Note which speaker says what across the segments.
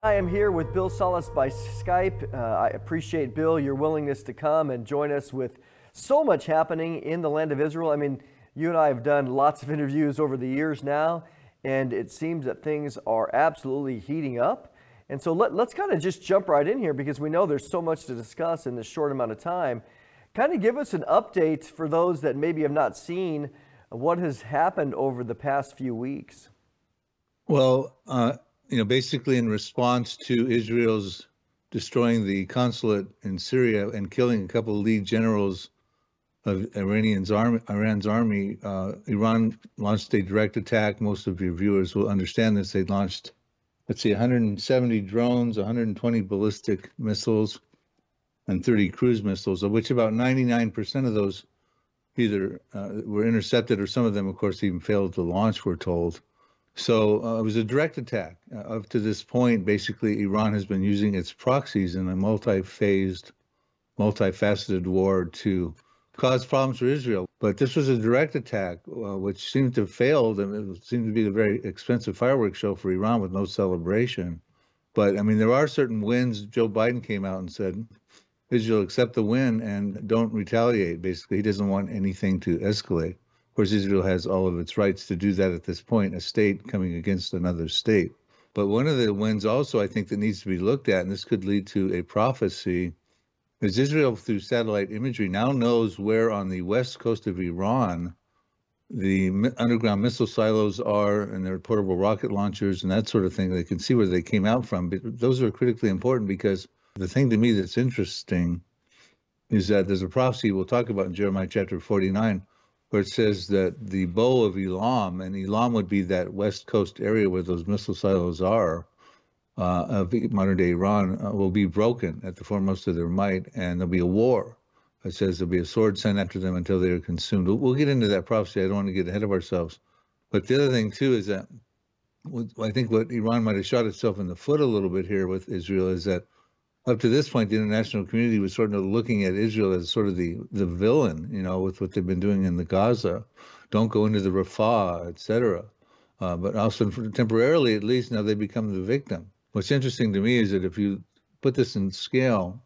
Speaker 1: I am here with Bill Salus by Skype. I appreciate, Bill, your willingness to come and join us with so much happening in the land of Israel. I mean, you and I have done lots of interviews over the years now, and it seems that things are absolutely heating up. And so let's kind of just jump right in here, because we know there's so much to discuss in this short amount of time. Kind of give us an update for those that maybe have not seen what has happened over the past few weeks.
Speaker 2: Well, basically in response to Israel's destroying the consulate in Syria and killing a couple of lead generals of Iran's army, Iran launched a direct attack. Most of your viewers will understand this. They launched, 170 drones, 120 ballistic missiles, and 30 cruise missiles, of which about 99% of those either were intercepted, or some of them, of course, even failed to launch, we're told. So it was a direct attack. Up to this point, basically, Iran has been using its proxies in a multi-phased, multifaceted war to cause problems for Israel. But this was a direct attack, which seemed to have failed, and it seemed to be a very expensive fireworks show for Iran with no celebration. But, I mean, there are certain wins. Joe Biden came out and said, Israel, accept the win and don't retaliate. Basically, he doesn't want anything to escalate. Of course, Israel has all of its rights to do that at this point, a state coming against another state. But one of the wins also, I think, that needs to be looked at, and this could lead to a prophecy, is Israel, through satellite imagery, now knows where on the west coast of Iran the underground missile silos are, and their portable rocket launchers and that sort of thing. They can see where they came out from. But those are critically important, because the thing to me that's interesting is that there's a prophecy we'll talk about in Jeremiah chapter 49, where it says that the bow of Elam, and Elam would be that west coast area where those missile silos are, of modern-day Iran, will be broken at the foremost of their might, and there'll be a war. It says there'll be a sword sent after them until they are consumed. We'll get into that prophecy. I don't want to get ahead of ourselves. But the other thing, too, is that I think what Iran might have shot itself in the foot a little bit here with Israel is that up to this point, the international community was sort of looking at Israel as sort of the villain, with what they've been doing in the Gaza. Don't go into the Rafah, etc. But also temporarily, at least, now they become the victim. What's interesting to me is that if you put this in scale,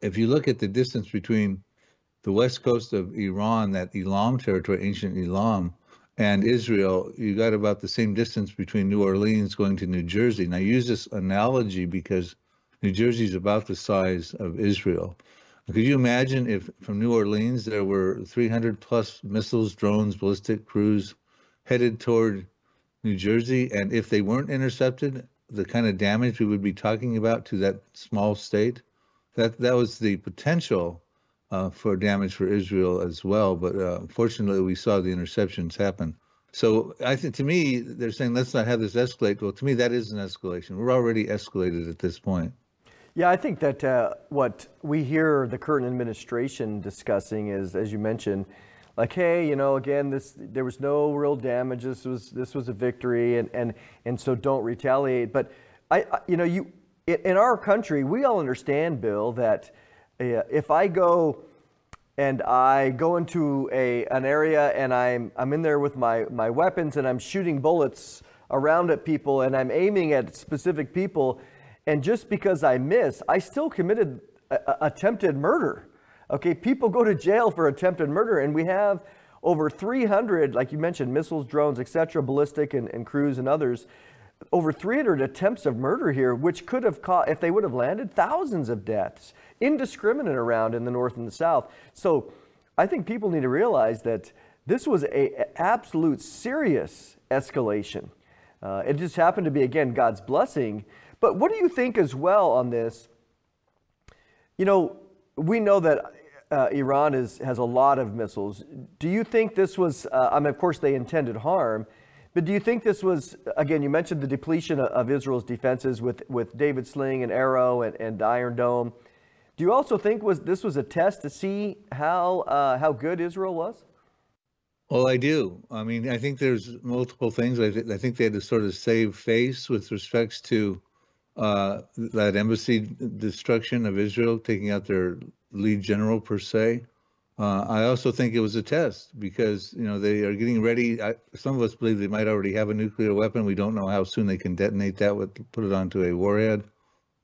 Speaker 2: if you look at the distance between the west coast of Iran, that Elam territory, ancient Elam, and Israel, you got about the same distance between New Orleans going to New Jersey. Now, I use this analogy because New Jersey is about the size of Israel. Could you imagine if from New Orleans there were 300 plus missiles, drones, ballistic cruise headed toward New Jersey, and if they weren't intercepted, the kind of damage we would be talking about to that small state? That was the potential for damage for Israel as well. But unfortunately, we saw the interceptions happen. So I think, to me, they're saying, let's not have this escalate. Well, to me, that is an escalation. We're already escalated at this point.
Speaker 1: Yeah, I think that what we hear the current administration discussing is, as you mentioned, like, hey, again, there was no real damage. This was a victory, and so don't retaliate. But in our country, we all understand, Bill, that if I go into an area and I'm in there with my weapons and I'm shooting bullets around at people and I'm aiming at specific people, and just because I miss, I still committed attempted murder. Okay, people go to jail for attempted murder, and we have over 300, like you mentioned, missiles, drones, etc., ballistic and cruise and others, over 300 attempts of murder here, which could have caused, if they would have landed, thousands of deaths, indiscriminate around in the north and the south. So I think people need to realize that this was an absolute serious escalation. It just happened to be, again, God's blessing. But what do you think as well on this? We know that Iran has a lot of missiles. Do you think this was, of course they intended harm, but do you think this was, again, you mentioned the depletion of Israel's defenses with David Sling and Arrow and Iron Dome. Do you also think this was a test to see how good Israel was?
Speaker 2: Well, I do. I mean, I think there's multiple things. I think they had to sort of save face with respects to that embassy destruction of Israel, taking out their lead general per se. I also think it was a test because, they are getting ready. Some of us believe they might already have a nuclear weapon. We don't know how soon they can detonate that, put it onto a warhead.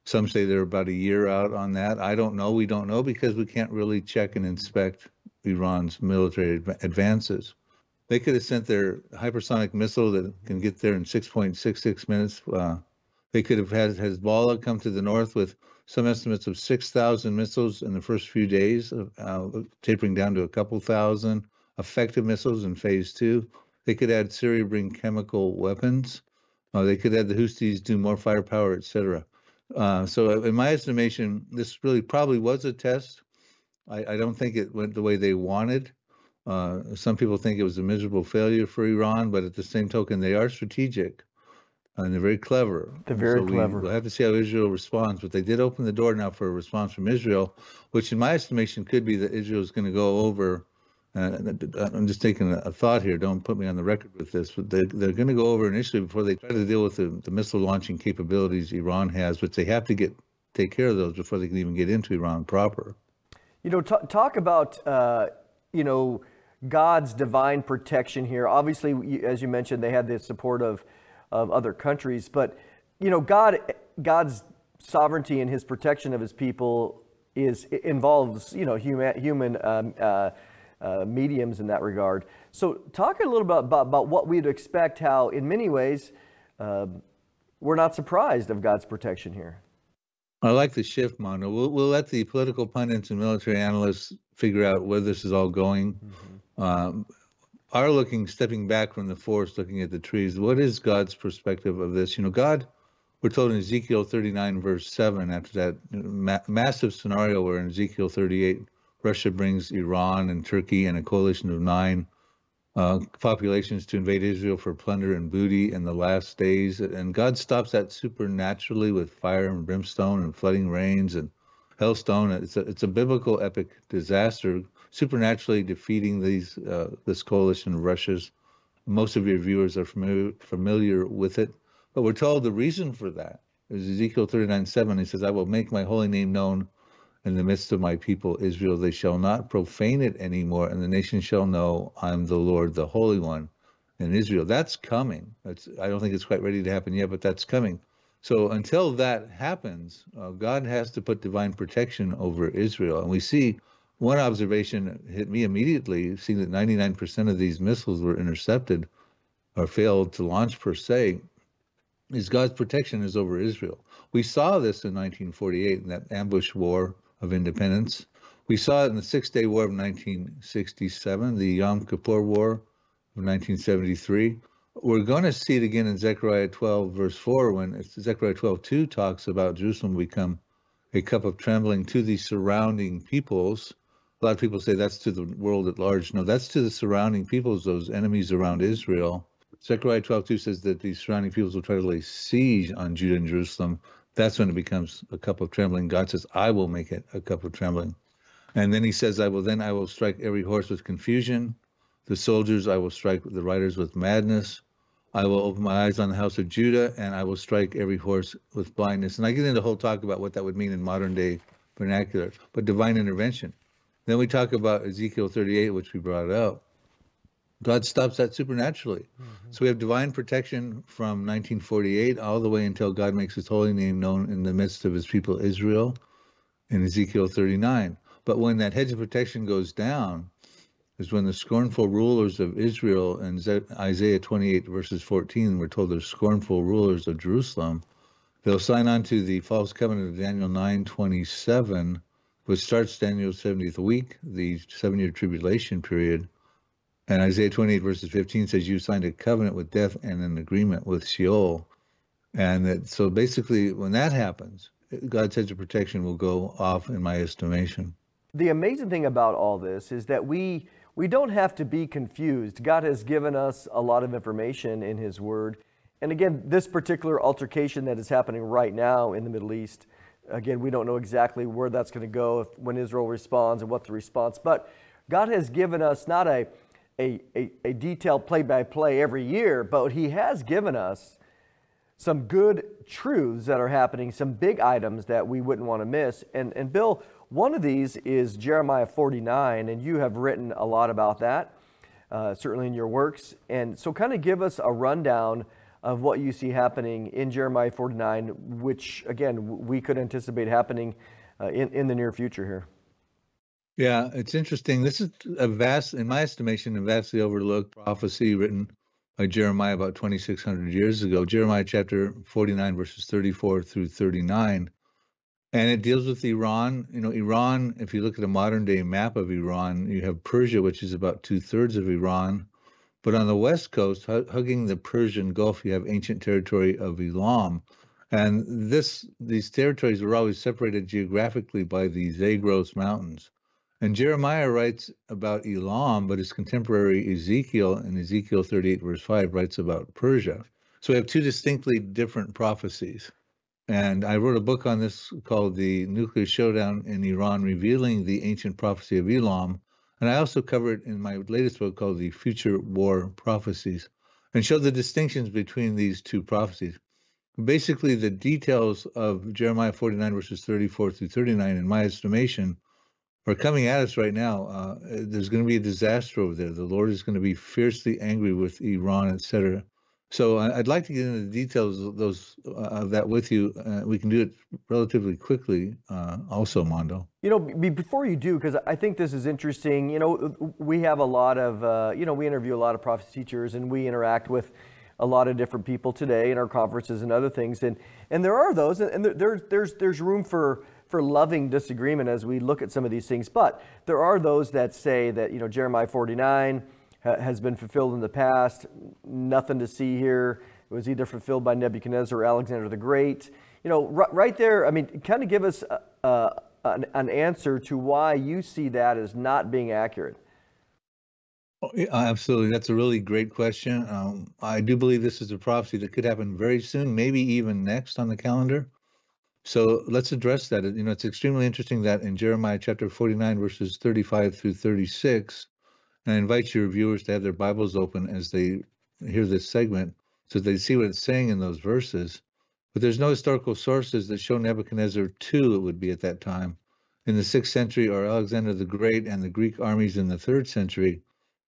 Speaker 2: Some say they're about a year out on that. I don't know. We don't know because we can't really check and inspect Iran's military advances. They could have sent their hypersonic missile that can get there in 6.66 minutes. They could have had Hezbollah come to the north with some estimates of 6,000 missiles in the first few days, tapering down to a couple thousand effective missiles in phase 2. They could add Syria bring chemical weapons. They could add the Houthis do more firepower, etc. So in my estimation, this really probably was a test. I don't think it went the way they wanted. Some people think it was a miserable failure for Iran, but at the same token, they are strategic. And they're very clever.
Speaker 1: They're very clever.
Speaker 2: We'll have to see how Israel responds, but they did open the door now for a response from Israel, which in my estimation could be that Israel is going to go over. I'm just taking a thought here. Don't put me on the record with this, but they're going to go over initially before they try to deal with the missile launching capabilities Iran has, which they have to take care of those before they can even get into Iran proper.
Speaker 1: Talk about God's divine protection here. Obviously, as you mentioned, they had the support of other countries, but God's sovereignty and his protection of his people involves human mediums in that regard. So talk a little bit about what we'd expect, how in many ways we're not surprised of God's protection here.
Speaker 2: I like the shift, Mondo. We'll let the political pundits and military analysts figure out where this is all going. Mm-hmm. Stepping back from the forest, looking at the trees, what is God's perspective of this? God, we're told in Ezekiel 39, verse 7, after that massive scenario where in Ezekiel 38, Russia brings Iran and Turkey and a coalition of 9 populations to invade Israel for plunder and booty in the last days. And God stops that supernaturally with fire and brimstone and flooding rains and hailstone. It's a biblical epic disaster, supernaturally defeating this coalition of Russia's. Most of your viewers are familiar with it. But we're told the reason for that is Ezekiel 39:7. He says, I will make my holy name known in the midst of my people Israel. They shall not profane it anymore, and the nation shall know I'm the Lord, the Holy One in Israel. That's coming. I don't think it's quite ready to happen yet, but that's coming. So until that happens, God has to put divine protection over Israel. And we see one observation hit me immediately, seeing that 99% of these missiles were intercepted or failed to launch per se, is God's protection is over Israel. We saw this in 1948 in that ambush war of independence. We saw it in the Six-Day War of 1967, the Yom Kippur War of 1973. We're going to see it again in Zechariah 12, verse 4, when Zechariah 12:2 talks about Jerusalem will become a cup of trembling to the surrounding peoples. A lot of people say that's to the world at large. No, that's to the surrounding peoples, those enemies around Israel. Zechariah 12:2 says that these surrounding peoples will try to lay siege on Judah and Jerusalem. That's when it becomes a cup of trembling. God says, I will make it a cup of trembling. And then he says, I will strike every horse with confusion. The soldiers, I will strike the riders with madness. I will open my eyes on the house of Judah, and I will strike every horse with blindness. And I get into a whole talk about what that would mean in modern day vernacular, but divine intervention. Then we talk about Ezekiel 38, which we brought out. God stops that supernaturally. Mm-hmm. So we have divine protection from 1948 all the way until God makes his holy name known in the midst of his people Israel in Ezekiel 39. But when that hedge of protection goes down is when the scornful rulers of Israel in Isaiah 28 verses 14, we're told they're scornful rulers of Jerusalem. They'll sign on to the false covenant of Daniel 9:27, which starts Daniel's 70th week, the 7-year tribulation period. And Isaiah 28 verses 15 says, you signed a covenant with death and an agreement with Sheol. And so basically when that happens, God's hedge of protection will go off in my estimation.
Speaker 1: The amazing thing about all this is that we don't have to be confused. God has given us a lot of information in his word. And again, this particular altercation that is happening right now in the Middle East, again, we don't know exactly where that's going to go when Israel responds and what the response. But God has given us not a detailed play-by-play every year, but he has given us some good truths that are happening, some big items that we wouldn't want to miss. And Bill, One of these is Jeremiah 49, and you have written a lot about that, certainly in your works. And so kind of give us a rundown of what you see happening in Jeremiah 49, which, again, we could anticipate happening in the near future here.
Speaker 2: Yeah, it's interesting. This is a vast, in my estimation, a vastly overlooked prophecy written by Jeremiah about 2,600 years ago. Jeremiah chapter 49, verses 34 through 39. And it deals with Iran. You know, Iran, if you look at a modern day map of Iran, you have Persia, which is about 2/3 of Iran. But on the west coast, hugging the Persian Gulf, you have ancient territory of Elam. And these territories were always separated geographically by the Zagros Mountains. And Jeremiah writes about Elam, but his contemporary Ezekiel, in Ezekiel 38, verse 5, writes about Persia. So we have two distinctly different prophecies. And I wrote a book on this called The Nuclear Showdown in Iran, Revealing the Ancient Prophecy of Elam. And I also cover it in my latest book called The Future War Prophecies, and show the distinctions between these two prophecies. Basically, the details of Jeremiah 49, verses 34 through 39, in my estimation, are coming at us right now. There's going to be a disaster over there. The Lord is going to be fiercely angry with Iran, etc. So I'd like to get into the details of that with you. We can do it relatively quickly also, Mondo.
Speaker 1: You know, before you do, because I think this is interesting, you know, we have a lot of, you know, we interview a lot of prophecy teachers, and we interact with a lot of different people today in our conferences and other things. And there are those, and there's room for loving disagreement as we look at some of these things. But there are those that say that, you know, Jeremiah 49 has been fulfilled in the past, nothing to see here. It was either fulfilled by Nebuchadnezzar or Alexander the Great. You know, right there, I mean, kind of give us an answer to why you see that as not being accurate.
Speaker 2: Oh, yeah, absolutely. That's a really great question. I do believe this is a prophecy that could happen very soon, maybe even next on the calendar. So let's address that. You know, it's extremely interesting that in Jeremiah chapter 49, verses 35 through 36, and I invite your viewers to have their Bibles open as they hear this segment so they see what it's saying in those verses. But there's no historical sources that show Nebuchadnezzar II, it would be at that time, in the 6th century, or Alexander the Great and the Greek armies in the 3rd century,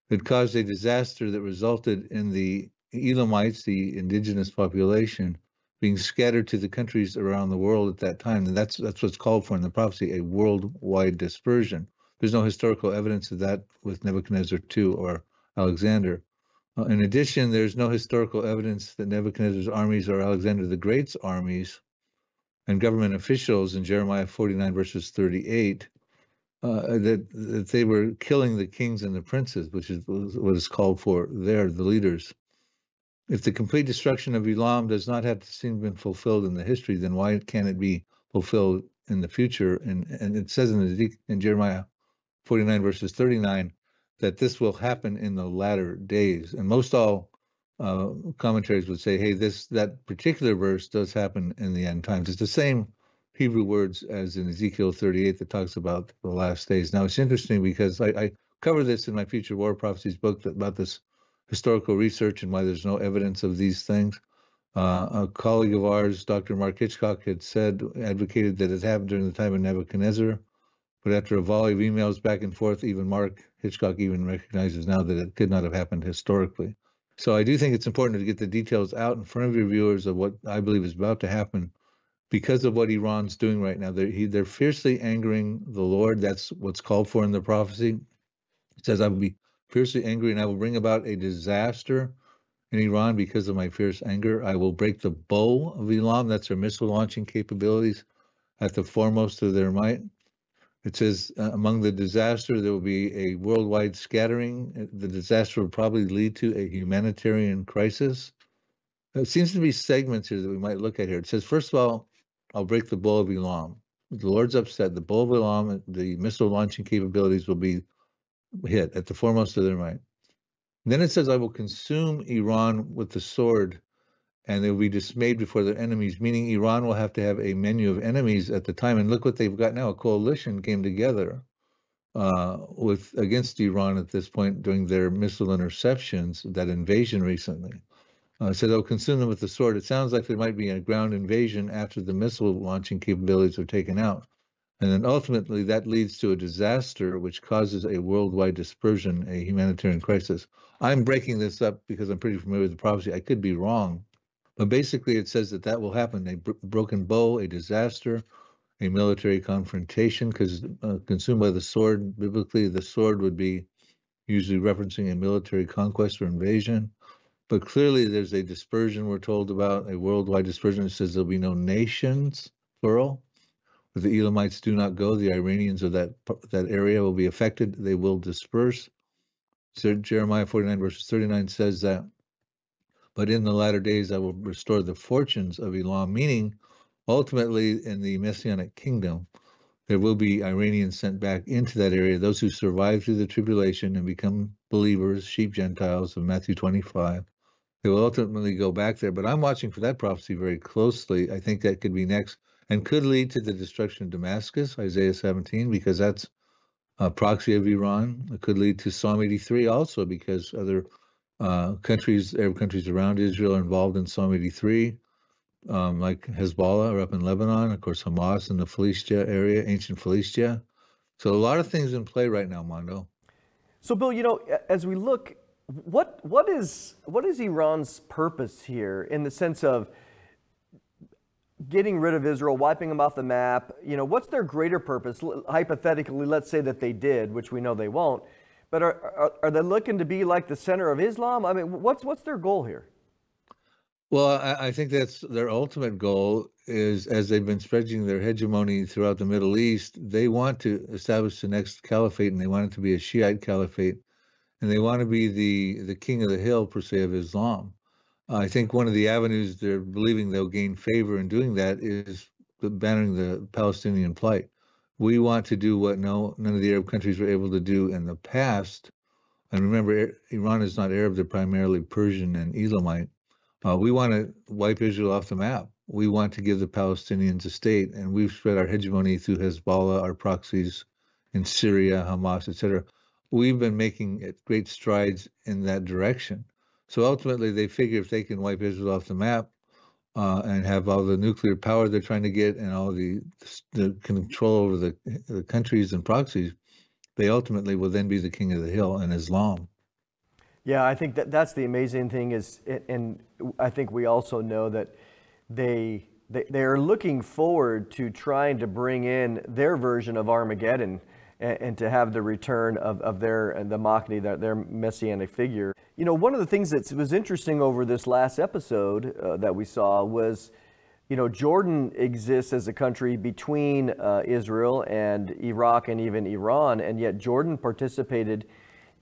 Speaker 2: that caused a disaster that resulted in the Elamites, the indigenous population, being scattered to the countries around the world at that time. And that's what's called for in the prophecy, a worldwide dispersion. There's no historical evidence of that with Nebuchadnezzar II or Alexander. In addition, there's no historical evidence that Nebuchadnezzar's armies or Alexander the Great's armies and government officials in Jeremiah 49, verses 38, that they were killing the kings and the princes, which is what is called for there, the leaders. If the complete destruction of Elam does not have to seem been fulfilled in the history, then why can't it be fulfilled in the future? And it says in Jeremiah 49, verses 39, that this will happen in the latter days. And most all commentaries would say, hey, that particular verse does happen in the end times. It's the same Hebrew words as in Ezekiel 38 that talks about the last days. Now, it's interesting because I cover this in my Future War Prophecies book about this historical research and why there's no evidence of these things. A colleague of ours, Dr. Mark Hitchcock, had advocated that it happened during the time of Nebuchadnezzar. But after a volley of emails back and forth, even Mark Hitchcock even recognizes now that it could not have happened historically. So I do think it's important to get the details out in front of your viewers of what I believe is about to happen because of what Iran's doing right now. They're fiercely angering the Lord. That's what's called for in the prophecy. It says, I will be fiercely angry and I will bring about a disaster in Iran because of my fierce anger. I will break the bow of Elam, that's their missile launching capabilities, at the foremost of their might. It says, among the disaster, there will be a worldwide scattering. The disaster will probably lead to a humanitarian crisis. There seems to be segments here that we might look at here. It says, first of all, I'll break the bow of Elam. The Lord's upset. The bow of Elam, the missile launching capabilities will be hit at the foremost of their might. And then it says, I will consume Iran with the sword, and they will be dismayed before their enemies, meaning Iran will have to have a menu of enemies at the time. And look what they've got now. A coalition came together against Iran at this point during their missile interceptions, that invasion recently. So they'll consume them with the sword. It sounds like there might be a ground invasion after the missile launching capabilities are taken out. And then ultimately that leads to a disaster which causes a worldwide dispersion, a humanitarian crisis. I'm breaking this up because I'm pretty familiar with the prophecy. I could be wrong, but basically it says that that will happen. A broken bow, a disaster, a military confrontation, because consumed by the sword, biblically the sword would be usually referencing a military conquest or invasion. But clearly there's a dispersion we're told about, a worldwide dispersion. It says there'll be no nations, plural. If the Elamites do not go, the Iranians of that area will be affected. They will disperse. So Jeremiah 49 verse 39 says that, but in the latter days I will restore the fortunes of Elam, meaning ultimately in the Messianic kingdom, there will be Iranians sent back into that area, those who survive through the tribulation and become believers, sheep Gentiles of Matthew 25. They will ultimately go back there, but I'm watching for that prophecy very closely. I think that could be next and could lead to the destruction of Damascus, Isaiah 17, because that's a proxy of Iran. It could lead to Psalm 83 also, because other countries, Arab countries around Israel are involved in Psalm 83, like Hezbollah are up in Lebanon, of course, Hamas in the Philistia area, ancient Philistia. So a lot of things in play right now, Mondo.
Speaker 1: So, Bill, you know, as we look, what is Iran's purpose here in the sense of getting rid of Israel, wiping them off the map? You know, what's their greater purpose? Hypothetically, let's say that they did, which we know they won't. But are they looking to be like the center of Islam? I mean, what's their goal here?
Speaker 2: Well, I think that's their ultimate goal is, as they've been spreading their hegemony throughout the Middle East, they want to establish the next caliphate, and they want it to be a Shiite caliphate, and they want to be the king of the hill, per se, of Islam. I think one of the avenues they're believing they'll gain favor in doing that is banning the Palestinian plight. We want to do what none of the Arab countries were able to do in the past. And remember, Iran is not Arab, they're primarily Persian and Elamite. We want to wipe Israel off the map. We want to give the Palestinians a state, and we've spread our hegemony through Hezbollah, our proxies in Syria, Hamas, etc. We've been making great strides in that direction. So ultimately, they figure if they can wipe Israel off the map and have all the nuclear power they're trying to get and all the control over the countries and proxies, they ultimately will then be the king of the hill in Islam.
Speaker 1: Yeah, I think that's the amazing thing is, and I think we also know that they are looking forward to trying to bring in their version of Armageddon and to have the return of the Mahdi, their messianic figure. You know, one of the things that was interesting over this last episode that we saw was, you know, Jordan exists as a country between Israel and Iraq and even Iran, and yet Jordan participated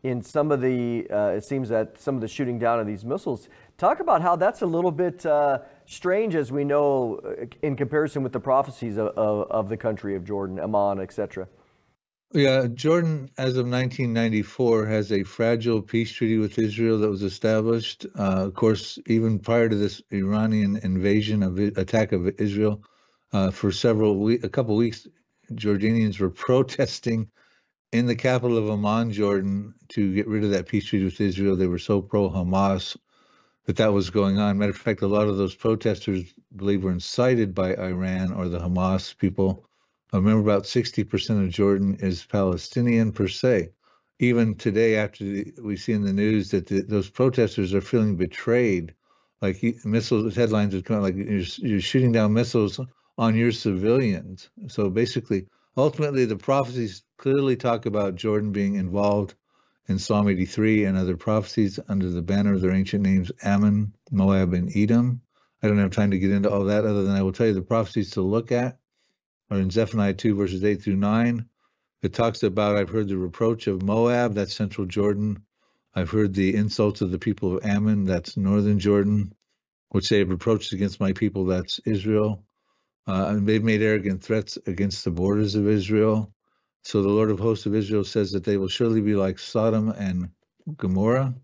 Speaker 1: in some of the, it seems that some of the shooting down of these missiles. Talk about how that's a little bit strange, as we know, in comparison with the prophecies of the country of Jordan, Amman, etc.
Speaker 2: Yeah, Jordan, as of 1994, has a fragile peace treaty with Israel that was established. Of course, even prior to this Iranian attack of Israel, for a couple weeks, Jordanians were protesting in the capital of Amman, Jordan, to get rid of that peace treaty with Israel. They were so pro-Hamas that was going on. Matter of fact, a lot of those protesters believe were incited by Iran or the Hamas people. I remember about 60% of Jordan is Palestinian per se. Even today, after we see in the news that those protesters are feeling betrayed, like missiles, headlines would come like you're shooting down missiles on your civilians. So basically, ultimately, the prophecies clearly talk about Jordan being involved in Psalm 83 and other prophecies under the banner of their ancient names, Ammon, Moab, and Edom. I don't have time to get into all that, other than I will tell you the prophecies to look at are in Zephaniah 2, verses 8 through 9. It talks about, I've heard the reproach of Moab, that's central Jordan. I've heard the insults of the people of Ammon, that's northern Jordan, which they have reproached against my people, that's Israel. And they've made arrogant threats against the borders of Israel. So the Lord of hosts of Israel says that they will surely be like Sodom and Gomorrah,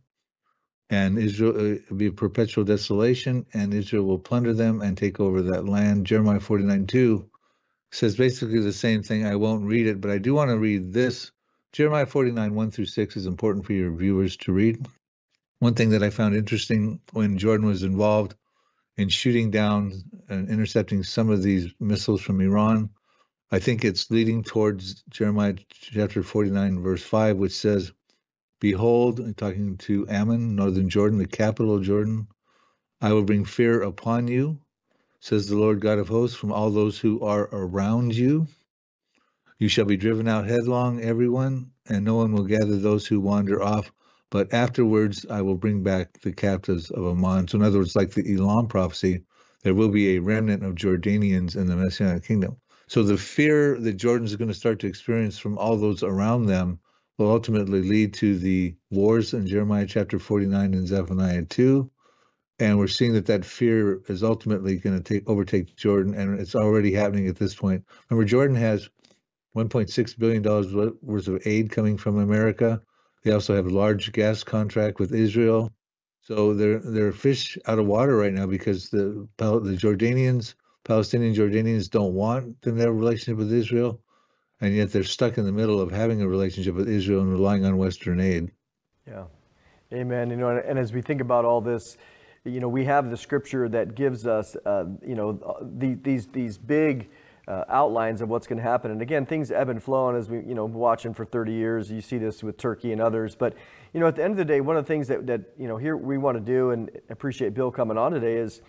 Speaker 2: and Israel will be a perpetual desolation, and Israel will plunder them and take over that land. Jeremiah 49:2 says basically the same thing. I won't read it, but I do want to read this. Jeremiah 49:1 through 6 is important for your viewers to read. One thing that I found interesting when Jordan was involved in shooting down and intercepting some of these missiles from Iran, I think it's leading towards Jeremiah chapter 49, verse 5, which says, "Behold," I'm talking to Ammon, northern Jordan, the capital of Jordan, "I will bring fear upon you, says the Lord God of hosts, from all those who are around you. You shall be driven out headlong, everyone, and no one will gather those who wander off. But afterwards, I will bring back the captives of Ammon." So in other words, like the Elam prophecy, there will be a remnant of Jordanians in the Messianic kingdom. So the fear that Jordan's going to start to experience from all those around them will ultimately lead to the wars in Jeremiah chapter 49 and Zephaniah 2. And we're seeing that fear is ultimately going to overtake Jordan, and it's already happening at this point. Remember, Jordan has $1.6 billion worth of aid coming from America. They also have a large gas contract with Israel. So they're fish out of water right now because the Palestinian Jordanians don't want to have a relationship with Israel, and yet they're stuck in the middle of having a relationship with Israel and relying on Western aid.
Speaker 1: Yeah, amen. You know, and as we think about all this, you know, we have the scripture that gives us, you know, these big outlines of what's going to happen. And again, things ebb and flow. And as we, you know, watching for 30 years, you see this with Turkey and others. But, you know, at the end of the day, one of the things that you know, here we want to do, and appreciate Bill coming on today, is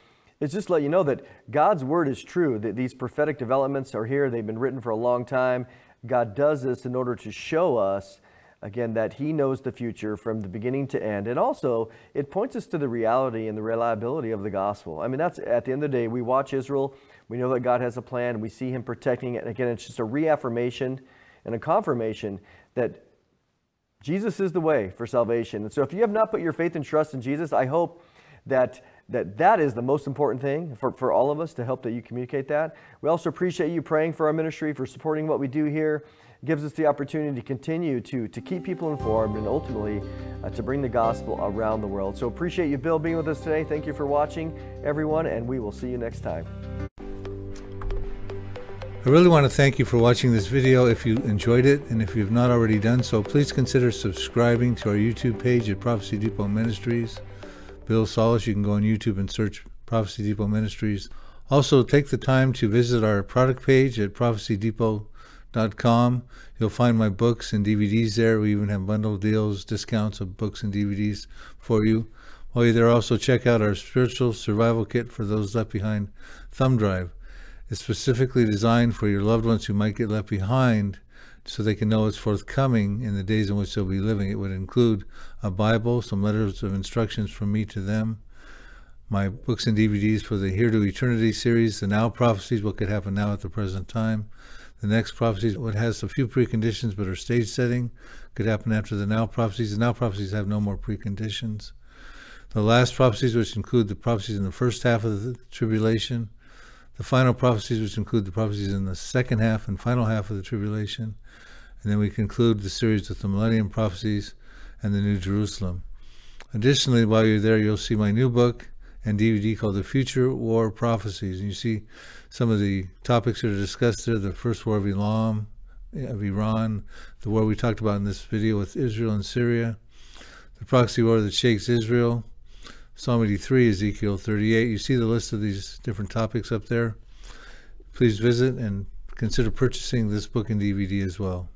Speaker 1: just let you know that God's word is true, that these prophetic developments are here. They've been written for a long time. God does this in order to show us, again, that he knows the future from the beginning to end. And also, it points us to the reality and the reliability of the gospel. I mean, that's, at the end of the day, we watch Israel. We know that God has a plan. We see him protecting it. And again, it's just a reaffirmation and a confirmation that Jesus is the way for salvation. And so if you have not put your faith and trust in Jesus, I hope that is the most important thing for all of us, to help that you communicate that. We also appreciate you praying for our ministry, for supporting what we do here. It gives us the opportunity to continue to keep people informed, and ultimately to bring the gospel around the world. So appreciate you, Bill, being with us today. Thank you for watching, everyone, and we will see you next time.
Speaker 2: I really want to thank you for watching this video. If you enjoyed it, and if you've not already done so, please consider subscribing to our YouTube page at Prophecy Depot Ministries. Bill Salus, you can go on YouTube and search Prophecy Depot Ministries. Also, take the time to visit our product page at prophecydepot.com. You'll find my books and DVDs there. We even have bundle deals, discounts of books and DVDs for you. While you're there, also check out our spiritual survival kit for those left behind thumb drive. It's specifically designed for your loved ones who might get left behind, so they can know it's forthcoming in the days in which they'll be living. It would include a Bible, some letters of instructions from me to them, my books and DVDs for the Here to Eternity series, the Now Prophecies, what could happen now at the present time, the Next Prophecies, what has a few preconditions but are stage setting, could happen after the Now Prophecies. The Now Prophecies have no more preconditions. The Last Prophecies, which include the prophecies in the first half of the tribulation, the Final Prophecies, which include the prophecies in the second half and final half of the tribulation. And then we conclude the series with the Millennium Prophecies and the New Jerusalem. Additionally, while you're there, you'll see my new book and DVD called The Future War Prophecies. And you see some of the topics that are discussed there: the First War of Iran, the war we talked about in this video with Israel and Syria, the proxy war that shakes Israel, Psalm 83, Ezekiel 38. You see the list of these different topics up there. Please visit and consider purchasing this book and DVD as well.